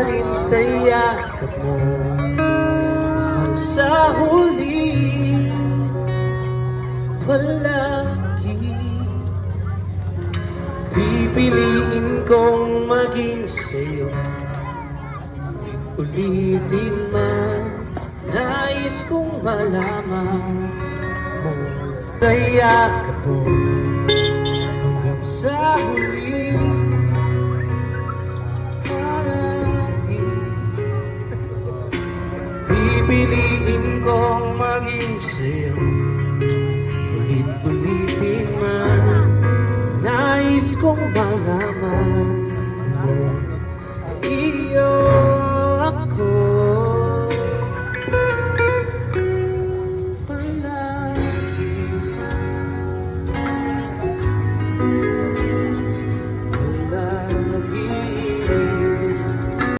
rin sa yakap mo. At sa huli, palagi pipiliin kong maging sa'yo. Ulitin man, nais kong malaman mo. Sa yakap mo hanggang sa huli, pipiliin kong maging sa'yo. Ulit-ulitin man, nais kong malaman